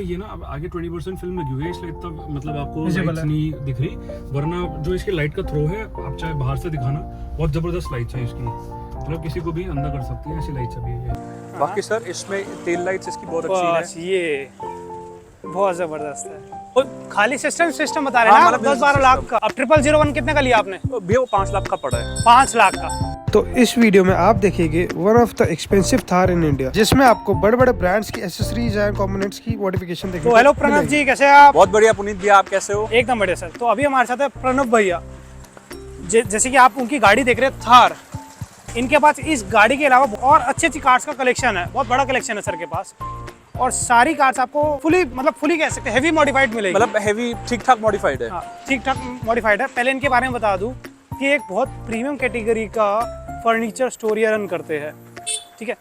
ये ना अब आगे 20% फिल्म लगी हुई है, इसलिए इतना मतलब आपको लाइट्स नहीं दिख रही, वरना जो इसके लाइट का थ्रो है, आप चाहे बाहर से दिखाना, बहुत जबरदस्त लाइट्स है इसकी, मतलब किसी को भी अंदर कर सकती है, ऐसी लाइट्स अभी है। बाकी सर इसमें टेल लाइट्स इसकी बहुत अच्छी है, ये बहुत जबरदस्त है। और खाली सिस्टम बता रहे हैं ना, 10-12 लाख का। अब 0001 कितने का लिया आपने? भैया वो 5 लाख का पड़ा है। 5 लाख का। तो इस वीडियो में आप देखेंगे one of the expensive Thar in India, जिसमें आपको बड़े बड़े ब्रांड्स की एसेसरीज एंड कंपोनेंट्स की मॉडिफिकेशन देखने तो हेलो प्रणव जी, कैसे हैं आप? बहुत बढ़िया पुनीत भैया, आप कैसे हो? एकदम बढ़िया सर। तो अभी हमारे साथ है प्रणव भैया, जैसे कि आप उनकी गाड़ी देख रहे हैं थार। इनके पास इस गाड़ी के अलावा और अच्छी कार्स का कलेक्शन है, बहुत बड़ा कलेक्शन है सर के पास। और सारी कार्स आपको फुली कह सकते हैं हेवी मॉडिफाइड मिलेगी, मतलब हेवी ठीक ठाक मॉडिफाइड है। ठीक ठाक मॉडिफाइड है। पहले इनके बारे में बता दूं कि एक बहुत प्रीमियम कैटेगरी का फर्नीचर स्टोर रन करते हैं, ठीक है।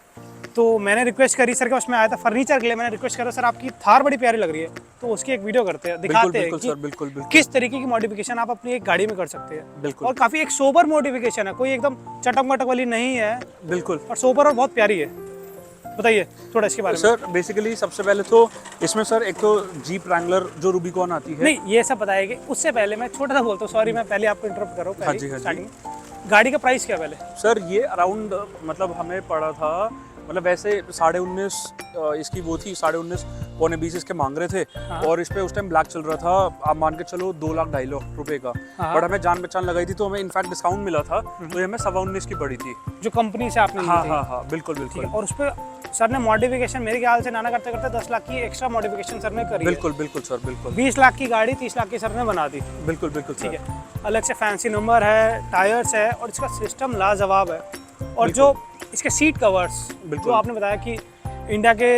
तो मैंने रिक्वेस्ट करी सर के पास में आया था फर्नीचर के लिए, मैंने रिक्वेस्ट करा सर आपकी थार बड़ी प्यारी लग रही है, तो उसकी एक वीडियो करते हैं, दिखाते हैं कि बिल्कुल किस तरीके की मॉडिफिकेशन आप अपनी एक गाड़ी में कर सकते हैं। बिल्कुल। और काफी एक सोबर मॉडिफिकेशन है, कोई एकदम चटक मटक वाली नहीं है। बिल्कुल। और सोबर और बहुत प्यारी है। बताइए थोड़ा इसके बारे में। सर बेसिकली सबसे पहले तो इसमें सर एक तो जीप रैंगलर जो रूबिकॉन आती है। नहीं, ये सब बताएंगे, उससे पहले मैं छोटा सा बोलता हूँ, सॉरी मैं पहले आपको इंटरप्ट कर रहा हूँ। हाँ जी। गाड़ी का प्राइस क्या पहले? सर ये अराउंड मतलब हमें पड़ा था, मतलब वैसे 19.5 इसकी वो थी, 19.5 पौने 20 इसके मांग रहे थे। और इस पे उस टाइम ब्लैक चल रहा था, आप मान के चलो 2 लाख 2.5 लाख रुपए का। बट हमें जान पहचान लगाई थी, तो हमें इनफैक्ट डिस्काउंट मिला था, तो ये हमें 19.25 की पड़ी थी, जो कंपनी से आपने ली थी। हाँ बिल्कुल। और उस पर सर ने मॉडिफिकेशन मेरे ख्याल से नाना करते करते 10 लाख की एक्स्ट्रा मॉडिफिकेशन सर ने करी। बिल्कुल सर, बिल्कुल। 20 लाख की गाड़ी 30 लाख की सर ने बना दी। बिल्कुल ठीक है। अलग से फैंसी नंबर है, टायर्स है, और इसका सिस्टम लाजवाब है। और जो इसके सीट कवर्स, जो आपने बताया कि इंडिया के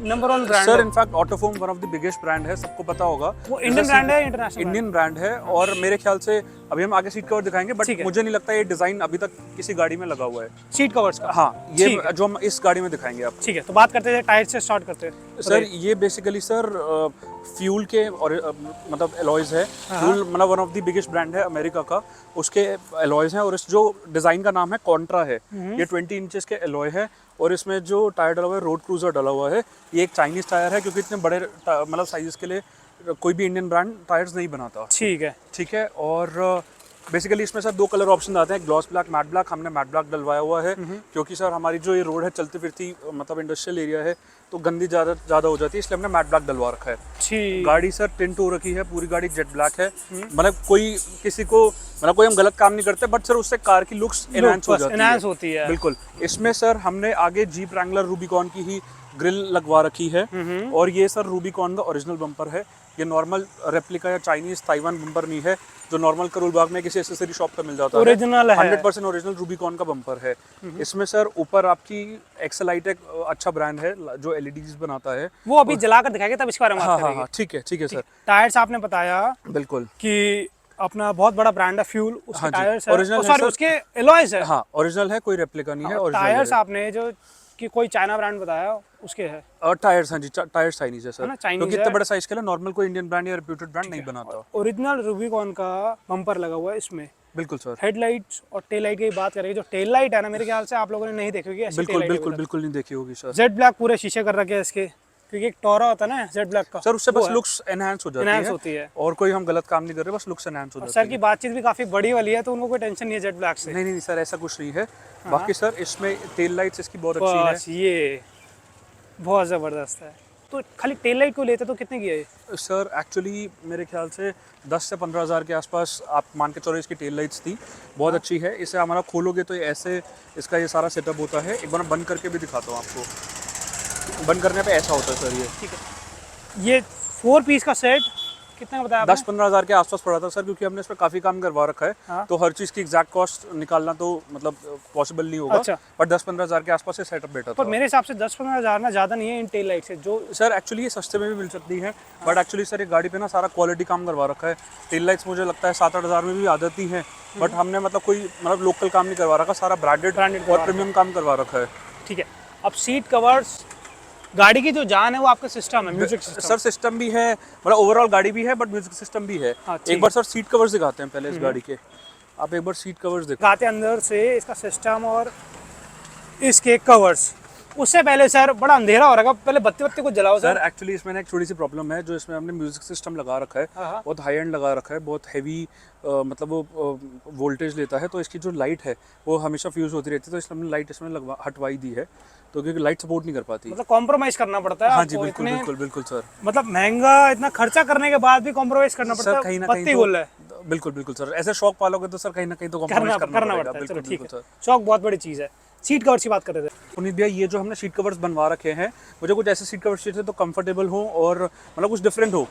number 1 brand sir, in fact Autofoam one of the biggest brand है, सबको पता होगा। वो इंडियन ब्रांड है, इंटरनेशनल इंडियन ब्रांड है। और मेरे ख्याल से अभी हम आगे सीट कवर दिखाएंगे, बट मुझे नहीं लगता ये डिजाइन अभी तक किसी गाड़ी में लगा हुआ है सीट कवर्स का। हाँ, ये जो हम इस गाड़ी में दिखाएंगे आप। ठीक है, तो बात करते हैं टायर से स्टार्ट करते हैं। सर ये बेसिकली सर फ्यूल के और मतलब एलॉयज है। फ्यूल मतलब one of the biggest brand है अमेरिका का, उसके एलॉयज हैं। और इस जो डिजाइन का नाम है कॉन्ट्रा है। ये 20 इंचेस के एलॉय है। और इसमें जो टायर डला हुआ है, रोड क्रूजर डला हुआ है। ये एक चाइनीज टायर है, क्योंकि इतने बड़े मतलब साइज के लिए कोई भी इंडियन ब्रांड टायर्स नहीं बनाता। ठीक है। और बेसिकली इसमें सर 2 कलर ऑप्शन आते हैं, ग्लॉस ब्लैक, मैट ब्लैक। हमने मैट ब्लैक डलवाया हुआ है, क्योंकि सर हमारी जो ये रोड है चलती फिरती मतलब इंडस्ट्रियल एरिया है, तो गंदी ज़्यादा हो जाती है, इसलिए हमने मैट ब्लैक डलवा रखा है। गाड़ी सर टिंट हो रखी है, पूरी गाड़ी जेट ब्लैक है। मतलब कोई किसी को मतलब कोई हम गलत काम नहीं करते, बट सर उससे कार की लुक्स एनहांस होती है। बिल्कुल। इसमें सर हमने आगे जीप रैंगलर रूबिकॉन की ही ग्रिल लगवा रखी है। और ये सर रूबिकॉन का ओरिजिनल बम्पर है, ये नॉर्मल रेप्लिका या चाइनीज ताइवान बम्पर नहीं है, जो नॉर्मल करोल बाग में किसी एसेसरी शॉप पे मिल जाता है। ओरिजिनल है, 100% ओरिजिनल रूबिकॉन का बम्पर है। इसमें सर ऊपर आपकी एक्सेलाइट एक अच्छा ब्रांड है जो एलईडीज बनाता है, वो अभी जलाकर दिखाएंगे, तब इसके बारे में बात करेंगे। हाँ, ठीक है सर। टायर्स आपने बताया बिल्कुल कि अपना बहुत बड़ा ब्रांड है फ्यूल, उसके टायर्स है, ओरिजिनल सॉरी उसके एलॉयज है। हाँ, ओरिजिनल है, कोई रेप्लिका नहीं है। और टायर्स आपने जो कि कोई चाइना ब्रांड बताया उसके है, और टायर्स, हाँ जी, टायर्स चाइनीज है सर, क्योंकि इतने बड़े साइज के लिए नॉर्मल कोई इंडियन ब्रांड या रेप्यूटेड ब्रांड नहीं बनाता। ओरिजिनल रूबिकॉन का बम्पर लगा हुआ है इसमें। बिल्कुल सर। हेडलाइट्स और टेल लाइट की बात करेंगे, जो टेल लाइट है ना, मेरे ख्याल से आप लोगों ने नहीं देखी होगी ऐसी। बिल्कुल नहीं देखी होगी सर। जेड ब्लैक पूरे शीशे कर रखे हैं इसके, क्योंकि एक टोरा होता है ना जेड ब्लैक का सर, उससे बस लुक्स एनहांस होती है। और कोई हम गलत काम नहीं कर रहे, बस लुक्स एनहांस हो जाती है। सर की बातचीत भी काफी बड़ी वाली है, तो उनको कोई टेंशन नहीं है जेड ब्लैक से। नहीं सर, ऐसा कुछ नहीं है। बाकी सर इसमें टेल लाइट्स इसकी बहुत अच्छी है, ये बहुत जबरदस्त है। तो खाली टेल लाइट को लेते तो कितने की है सर? एक्चुअली मेरे ख्याल से 10 से 15 हज़ार के आसपास आप मान के चलो। इसकी टेल लाइट्स थी, बहुत अच्छी है। इसे हमारा खोलोगे तो ऐसे इसका ये सारा सेटअप होता है। एक बार बंद करके भी दिखाता हूँ आपको। बंद करने पे ऐसा होता है सर ये। ठीक है। ये 4 पीस का सेट कितने का बताया आपने? 10-15 हज़ार के आसपास पड़ा था सर, क्योंकि हमने इस पर काफ़ी काम करवा रखा है। तो हर चीज़ की एग्जैक्ट कॉस्ट निकालना तो मतलब पॉसिबल नहीं होगा। पर 10-15 हज़ार के आसपास ये सेटअप बैठा था। पर मेरे हिसाब से 10-15 हज़ार ना ज़्यादा नहीं है इन टेल लाइट से। जो सर एक्चुअली ये सस्ते में भी मिल सकती है, बट एक्चुअली सर ये गाड़ी पे ना सारा क्वालिटी काम करवा रखा है। टेल लाइट्स मुझे लगता है 7-8 हज़ार में भी आ जाती हैं, बट हमने मतलब कोई मतलब लोकल काम नहीं करवा रखा, सारा ब्रांडेड और प्रीमियम काम करवा रखा है। ठीक है। अब सीट कवर्स, गाड़ी की जो जान है वो आपका सिस्टम है, म्यूजिक सिस्टम। सर सिस्टम भी है, मतलब ओवरऑल गाड़ी भी है, बट म्यूजिक सिस्टम भी है। एक बार सर सीट कवर्स दिखाते हैं पहले इस गाड़ी के। आप एक बार सीट कवर्स दिखाते अंदर से इसका सिस्टम और इसके कवर्स उससे पहले सर बड़ा अंधेरा हो रहा है, पहले बत्ती बत्ती को जलाओ सर सर। एक्चुअली इसमें ना एक छोटी सी प्रॉब्लम है, जो इसमें हमने म्यूजिक सिस्टम लगा रखा है, हाँ। बहुत हाई एंड लगा रखा है, बहुत हैवी मतलब वो वोल्टेज लेता है, तो इसकी जो लाइट है वो हमेशा फ्यूज होती रहती है, तो इसलिए हमने लाइट इसमें हटवाई दी है, तो क्योंकि लाइट सपोर्ट नहीं कर पाती। मतलब कॉम्प्रोमाइज करना पड़ता है हाँ जी आपको बिल्कुल इतने, बिल्कुल बिल्कुल सर। मतलब महंगा इतना खर्चा करने के बाद भी कॉम्प्रोमाइज करना पड़ता सर है, कहीं ना बत्ती कहीं बोल रहा है, तो बिल्कुल बिल्कुल सर, ऐसे शौक पालोगे तो सर कहीं ना कहीं तो कॉम्प्रोमाइज करना करना पड़ेगा। पड़ता है। चलो बिल्कुल ठीक बिल्कुल है, सर। शौक बहुत बड़ी चीज़ है। सीट कवर्स की बात कर रहे थे। पुनीत भैया, ये जो हमने सीट कवर्स बनवा रखे हैं, मुझे कुछ ऐसे सीट कवर्स चाहिए थे तो कंफर्टेबल हो और मतलब कुछ डिफरेंट हो,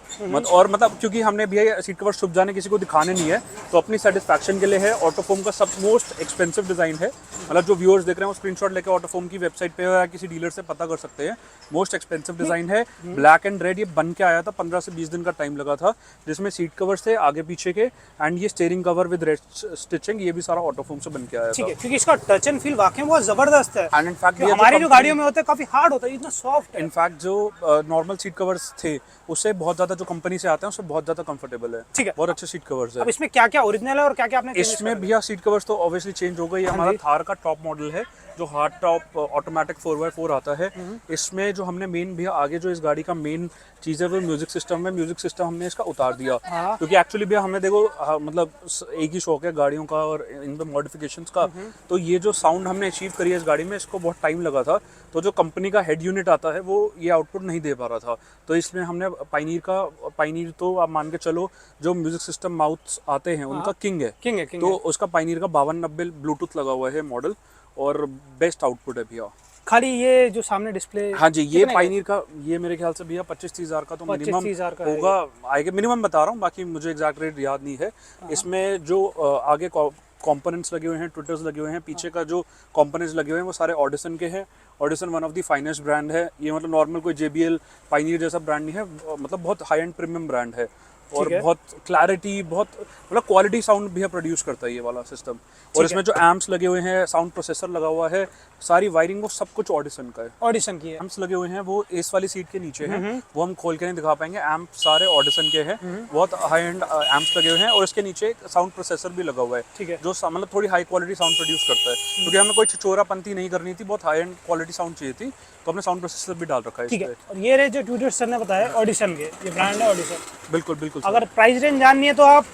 और मतलब क्योंकि हमने भैया सीट कवर्स छुप जाने किसी को दिखाने नहीं है, तो अपनी सेटिस्फैक्शन के लिए है। ऑटोफोम का सब मोस्ट एक्सपेंसिव डिज़ाइन है, मतलब जो व्यूअर्स देख रहे हैं वो स्क्रीनशॉट लेकर ऑटोफोम की वेबसाइट पे या किसी डीलर से पता कर सकते हैं। मोस्ट एक्सपेंसिव डिज़ाइन है, ब्लैक एंड रेड, ये बन के आया था, 15 से 20 दिन का टाइम लगा था, जिसमें सीट कवर्स थे आगे पीछे के, एंड ये steering cover with red stitching, ये भी सारा ऑटोफोम से बन के आया ठीक था। है, क्योंकि इसका टच एंड फील वाकई में बहुत जबरदस्त है। एंड इनफैक्ट हमारी जो गाड़ियों में होता है काफी हार्ड होता है, इतना सॉफ्ट है। इनफैक्ट जो नॉर्मल सीट कवर्स थे उससे बहुत ज़्यादा, जो कंपनी से आते हैं उससे बहुत ज़्यादा कंफर्टेबल है। ठीक है। बहुत अच्छे सीट कवर्स है। अब इसमें क्या क्या ओरिजिनल है और क्या क्या आपने changes इसमें करा? भैया सीट कवर्स तो ऑब्वियसली चेंज हो गई। ये हमारा थार का टॉप मॉडल है, जो हार्ड टॉप ऑटोमेटिक 4x4 आता है। इसमें जो हमने मेन भैया आगे जो इस गाड़ी का मेन चीज़ है वो म्यूजिक सिस्टम है। म्यूजिक सिस्टम हमने इसका उतार दिया, हाँ। क्योंकि एक्चुअली भैया हमें देखो मतलब एक ही शौक है गाड़ियों का और इन पे मॉडिफिकेशंस का, तो ये जो साउंड हमने अचीव करी है इस गाड़ी में, इसको बहुत टाइम लगा था, तो जो कंपनी का हेड यूनिट आता है वो ये आउटपुट नहीं दे पा रहा था, तो इसमें हमने पाइनियर तो आप मान के चलो जो म्यूजिक सिस्टम माउथ्स आते हैं उनका किंग है, किंग है, किंग तो है। उसका पाइनियर का 5290 ब्लूटूथ लगा हुआ है मॉडल, और बेस्ट आउटपुट है भैया। खाली ये जो सामने डिस्प्ले, हाँ जी, ये पाइनियर का, ये मेरे ख्याल से भैया 25-30 हज़ार का तो 25-30 हज़ार का मिनिमम होगा, आएगा मिनिमम बता रहा हूँ, बाकी मुझे एग्जैक्ट रेट याद नहीं है। इसमें जो आगे कंपोनेंट्स लगे हुए हैं, ट्विटर्स लगे हुए हैं, पीछे का जो कंपोनेंट्स लगे हुए हैं वो सारे ऑडिसन के हैं। Audison one of the finest brand है ये, मतलब नॉर्मल कोई JBL पाइनियर जैसा ब्रांड नहीं है, मतलब बहुत हाई एंड प्रीमियम ब्रांड है, और बहुत क्लैरिटी, बहुत मतलब क्वालिटी साउंड भी प्रोड्यूस करता है ये वाला सिस्टम। और इसमें जो एम्प्स लगे हुए हैं, साउंड प्रोसेसर लगा हुआ है, सारी वायरिंग वो सब कुछ ऑडिसन का है। ऑडिशन की है। एम्प्स लगे हुए हैं वो इस वाली सीट के नीचे हैं, वो हम खोल के नहीं दिखा पाएंगे। एम्प सारे ऑडिसन के हैं, बहुत हाई एंड एम्प्स लगे हुए हैं, और इसके नीचे एक साउंड प्रोसेसर भी लगा हुआ है, ठीक है। जो मतलब थोड़ी हाई क्वालिटी साउंड प्रोड्यूस करता है, क्योंकि हमें कोई छिछोरापंती नहीं करनी थी, बहुत हाई एंड क्वालिटी साउंड चाहिए थी, तो हमने साउंड प्रोसेसर भी डाल रखा है ठीक है। इसमें। और ये रहे जो ट्विटर सर ने बताया ऑडिशन के, ये ब्रांड है ऑडिशन। बिल्कुल बिल्कुल। अगर प्राइस रेंज जाननी है तो आप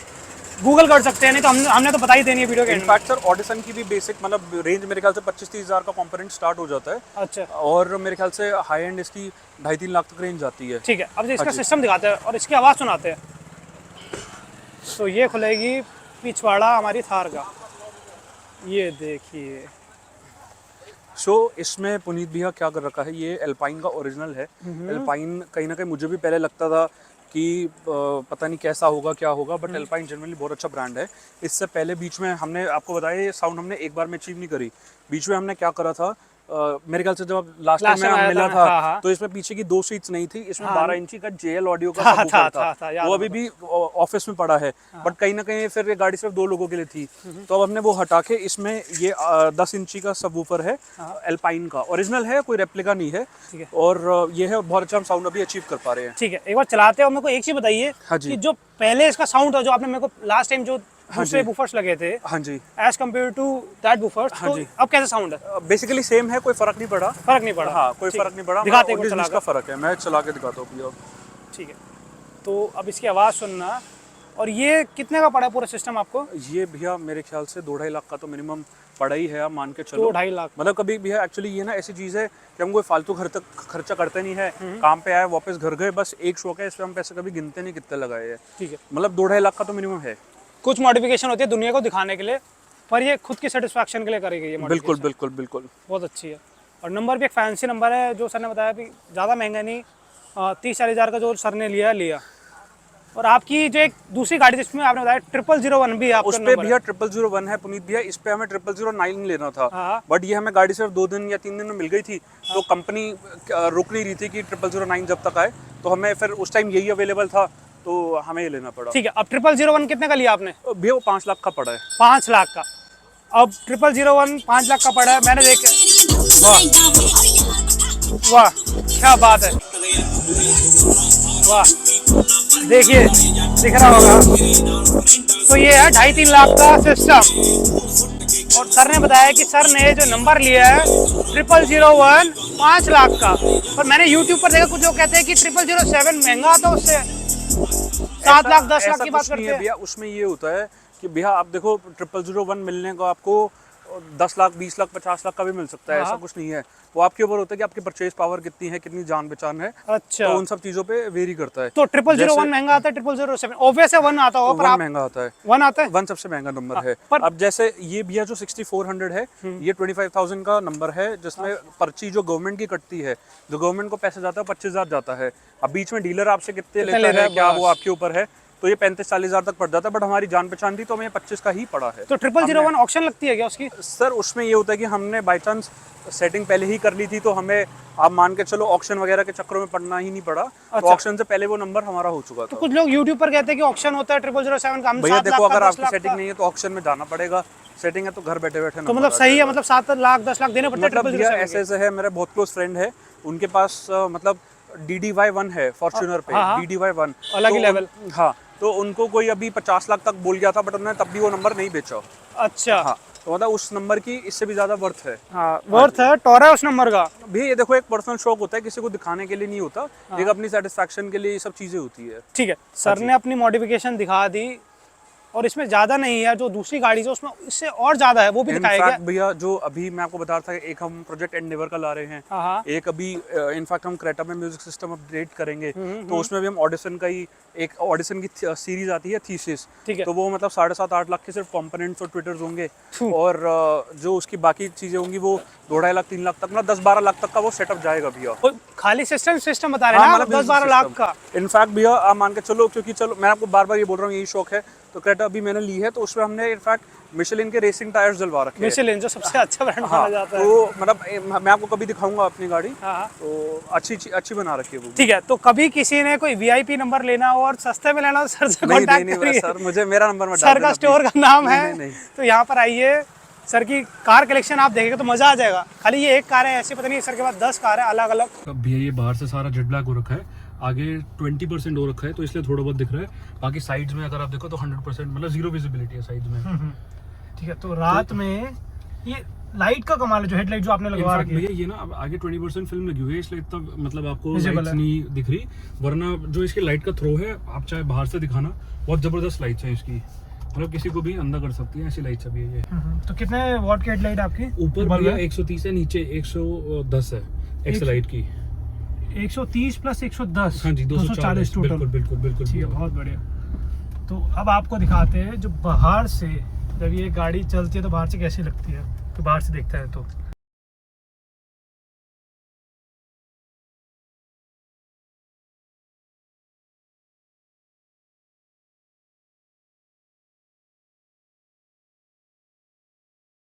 गूगल कर सकते हैं, नहीं तो हमने तो बता ही देनी है वीडियो के एंड में। इनफैक्ट सर ऑडिसन की भी बेसिक मतलब रेंज मेरे ख्याल से 25-30 हज़ार का कंपोनेंट स्टार्ट हो जाता है, अच्छा और मेरे ख्याल से हाई एंड इसकी 2.5-3 लाख तक रेंज जाती है। ठीक है। अब इसका हाँ जी। सिस्टम दिखाते हैं और इसकी आवाज़ सुनाते हैं। तो ये खुलेगी पिछवाड़ा हमारी थार का, ये देखिए। सो इसमें पुनीत भैया क्या कर रखा है, ये एल्पाइन का ओरिजिनल है। एल्पाइन कहीं ना कहीं मुझे भी पहले लगता था कि पता नहीं कैसा होगा क्या होगा, बट एल्पाइन जनरली बहुत अच्छा ब्रांड है। इससे पहले बीच में हमने आपको बताया ये साउंड हमने एक बार में अचीव नहीं करी, बीच में हमने क्या करा था, मेरे ख्याल से जब लास्ट टाइम में आया मिला था, था, हाँ। तो इसमें पीछे की 2 सीट्स नहीं थी, इसमें 12 इंची का JL ऑडियो का था, सबवूफर था, था, याद वो अभी भी ऑफिस में पड़ा है, बट कहीं ना कहीं फिर ये गाड़ी सिर्फ 2 लोगों के लिए थी, तो अब हमने वो हटा के इसमें ये 10 इंची का सबवूफर है, एल्पाइन का ओरिजिनल है, कोई रेप्लिका नहीं है, ठीक है। और ये है बहुत अच्छा हम साउंड अभी अचीव कर पा रहे हैं। ठीक है, एक बार चलाते हैं और मेरे को एक चीज बताइए हाँ जी। कि जो पहले इसका साउंड था, जो आपने मेरे को लास्ट टाइम जो दूसरे जी। बूफर्स लगे थे, हाँ जी, एज कम्पेयर टू दैट बूफर्स, हाँ तो जी। अब कैसा साउंड है? बेसिकली सेम है, कोई फर्क नहीं पड़ा। फर्क नहीं पड़ा? हाँ, कोई ठीक फर्क नहीं पड़ा। दिखाते हैं, 19 चला का फर्क है, मैं चला के दिखाता हूँ भैया। ठीक है, तो अब इसकी आवाज़ सुनना। और ये कितने का पड़ा पूरा सिस्टम आपको? ये भैया मेरे ख्याल से 2-2.5 लाख का तो मिनिमम पड़ा ही है, आप मान के चलो। 2-2.5 लाख। मतलब कभी भैया एक्चुअली ये ना ऐसी चीज़ है कि हम कोई फालतू खर्चा करते नहीं है, काम पे आए वापस घर गए, बस एक शौक है, इस पे हम पैसे कभी गिनते नहीं कितने लगाए हैं। ठीक है। मतलब 2-2.5 लाख का तो मिनिमम है। कुछ मॉडिफिकेशन होती है दुनिया को दिखाने के लिए, पर ये खुद की सेटिस्फैक्शन के लिए करी गई है बिल्कुल modification। बिल्कुल बिल्कुल। बहुत अच्छी है। और नंबर भी एक फैंसी नंबर है, जो सर ने बताया भी ज़्यादा महंगा नहीं, 30-40 हज़ार का जो सर ने लिया। और आपकी जो एक दूसरी गाड़ी जिसमें आपने बताया 0001 भी है, उस पे भैया 0001 है पुनीत भैया, इस पे हमें 0009 लेना था, हाँ। बट ये हमें गाड़ी सिर्फ 2 दिन या 3 दिन में मिल गई थी, तो कंपनी रुक नहीं रही थी कि 0009 जब तक आए, तो हमें फिर उस टाइम यही अवेलेबल था, तो हमें ये लेना पड़ा। ठीक है। अब 0001 कितने का लिया आपने? भैया वो 5 लाख का पड़ा है। 5 लाख का। अब 0001 5 लाख का पड़ा है, मैंने देख, वाह वाह क्या बात है, वाह देखिए दिख रहा होगा। तो ये है 2.5-3 लाख का सिस्टम। और सर ने बताया कि सर ने जो नंबर लिया है 0001 5 लाख का, पर मैंने यूट्यूब पर देखा कुछ लोग कहते हैं कि 0007 महंगा आता है, उससे 7 लाख 10 लाख की बात करते हैं भैया। उसमें ये होता है कि भैया आप देखो 0001 मिलने को आपको 10 लाख 20 लाख 50 लाख का भी मिल सकता है, ऐसा कुछ नहीं है। वो आपके ऊपर होता है कि आपकी परचेज पावर कितनी है, कितनी जान पहचान है। अच्छा, तो उन सब चीजों पे वेरी करता है। तो 0001 महंगा आता है, 0007 ऑब्वियस है 1 आता होगा, पर आप महंगा आता है, 1 आता है, 1 सबसे महंगा नंबर है। पर अब जैसे ये भैया जो 6400 है, ये 25,000 का नंबर है, जिसमें पर्ची जो गवर्नमेंट की कटती है, जो गवर्नमेंट को पैसे जाता है 25,000 जाता है। अब बीच में डीलर आपसे कितने लेता है क्या वो आपके ऊपर है, तो ये 35-40 हज़ार तक पड़ जाता है, बट हमारी जान पहचान थी तो हमें 25 का ही पड़ा है। तो 0001 ऑक्शन लगती है क्या उसकी? सर उसमें ये होता है कि हमने बाई चांस सेटिंग पहले ही कर ली थी, तो हमें आप मान के चलो ऑक्शन वगैरह के चक्करों में पड़ना ही नहीं पड़ा। तो ऑक्शन से पहले वो नंबर हमारा हो चुका था। तो कुछ लोग यूट्यूब पर कहते हैं कि ऑक्शन होता है 0007 का, हम भैया 7 लाख देखो, का, अगर 10 आपकी लाख सेटिंग का। नहीं है तो ऑक्शन में जाना पड़ेगा, सेटिंग है तो घर बैठे बैठे तो मतलब सही है, मतलब 7 लाख 10 लाख देने पड़ते हैं मतलब भैया 0007 ऐसे ऐसे है। मेरा बहुत क्लोज फ्रेंड है, उनके पास मतलब DDY1 है फॉर्च्यूनर पे, DDY1 अलग ही लेवल। हाँ, तो उनको कोई अभी 50 लाख तक बोल गया था, बट उन्होंने तब भी वो नंबर नहीं बेचा। अच्छा, हाँ, तो मतलब उस नंबर की इससे भी ज्यादा वर्थ है। हाँ वर्थ है, टोरा है उस नंबर का। भी ये देखो, एक पर्सनल शौक होता है, किसी को दिखाने के लिए नहीं होता, एक अपनी सेटिस्फैक्शन के लिए ये सब चीजें होती है। ठीक है, सर ने अपनी मॉडिफिकेशन दिखा दी, और इसमें ज्यादा नहीं है, जो दूसरी गाड़ी है उसमें इससे और ज्यादा है, वो भी दिखाएगा भैया। जो अभी मैं आपको बता रहा था, एक हम प्रोजेक्ट एंडेवर का ला रहे हैं, हाँ, एक अभी इनफैक्ट हम क्रेटा में म्यूजिक सिस्टम अपडेट करेंगे, तो उसमें भी हम ऑडिशन का ही एक ऑडिशन की सीरीज आती है थीसिस, ठीक है। तो वो मतलब 7.5-8 लाख के सिर्फ कंपोनेंट्स और ट्विटर्स होंगे, और जो उसकी बाकी चीजें होंगी वो 2.5 लाख 3 लाख तक, मतलब 10-12 लाख तक का वो सेटअप जाएगा भैया। खाली सिस्टम बता रहे हैं ना, 10-12 लाख का। इनफैक्ट भैया आप मान के चलो, क्योंकि चलो मैं आपको बार बार ये बोल रहा हूँ, यही शौक है, तो क्रेटा अभी मैंने ली है, तो उसमें हमने इनफैक्ट मिशेलिन के रेसिंग टायर्स डलवा रखे हैं। मिशेलिन जो सबसे अच्छा ब्रांड माना जाता है। तो मतलब मैं आपको कभी दिखाऊंगा अपनी गाड़ी, हाँ, तो अच्छी बना रखी है वो। ठीक है, तो कभी किसी ने कोई VIP नंबर लेना हो और सस्ते में लेना हो, सर से कांटेक्ट करिए। सर मुझे मेरा नंबर मत सर का स्टोर का नाम है, नहीं। तो यहाँ पर आइए, सर की कार कलेक्शन आप देखेंगे तो मजा आ जाएगा। खाली ये एक कार है ऐसी, पता नहीं सर के पास 10 कार है अलग अलग। भैया ये बाहर से सारा जेट ब्लैक हो रखा है, आगे 20% हो रखा है, तो इसलिए थोड़ा बहुत दिख रहा है। बाकी साइड्स में अगर आप देखो तो 100% मतलब जीरो विजिबिलिटी है साइड्स में। ठीक है, तो रात में ये लाइट का कमाल है, जो हेडलाइट जो आपने लगवा रखी है भैया, ये ना अब आगे 20% फिल्म लगी हुई है, इसलिए इतना मतलब आपको Visible लाइट्स है। नहीं दिख रही, वरना जो इसकी लाइट का थ्रो है, आप चाहे बाहर से दिखाना, बहुत जबरदस्त लाइट्स है इसकी, मतलब किसी को भी अंधा कर सकती है, ऐसी लाइट्स अभी है ये। तो कितने वॉट की हेडलाइट आपकी? ऊपर भैया 130 है, नीचे 110 है एक्सलाइट की। 130 प्लस 110, हाँ जी, 240 टोटल। बिल्कुल ठीक है, बहुत बढ़िया। तो अब आपको दिखाते हैं जो बाहर से, जब ये गाड़ी चलती है तो बाहर से कैसी लगती है, तो बाहर से देखता है तो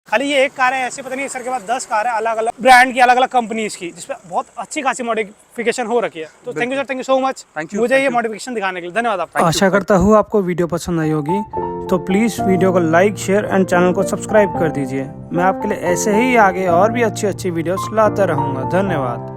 खाली ये एक कार है ऐसे, पता नहीं सर के पास 10 कार है अलग अलग ब्रांड की, अलग अलग कंपनीज की, जिसपे बहुत अच्छी खासी मॉडिफिकेशन हो रखी है। तो thank you sir, thank you so much मुझे ये मॉडिफिकेशन दिखाने के लिए, धन्यवाद आपका। आशा करता हूँ आपको वीडियो पसंद आई होगी, तो प्लीज़ वीडियो को लाइक शेयर एंड चैनल को सब्सक्राइब कर दीजिए। मैं आपके लिए ऐसे ही आगे और भी अच्छी अच्छी वीडियोस लाता रहूँगा। धन्यवाद।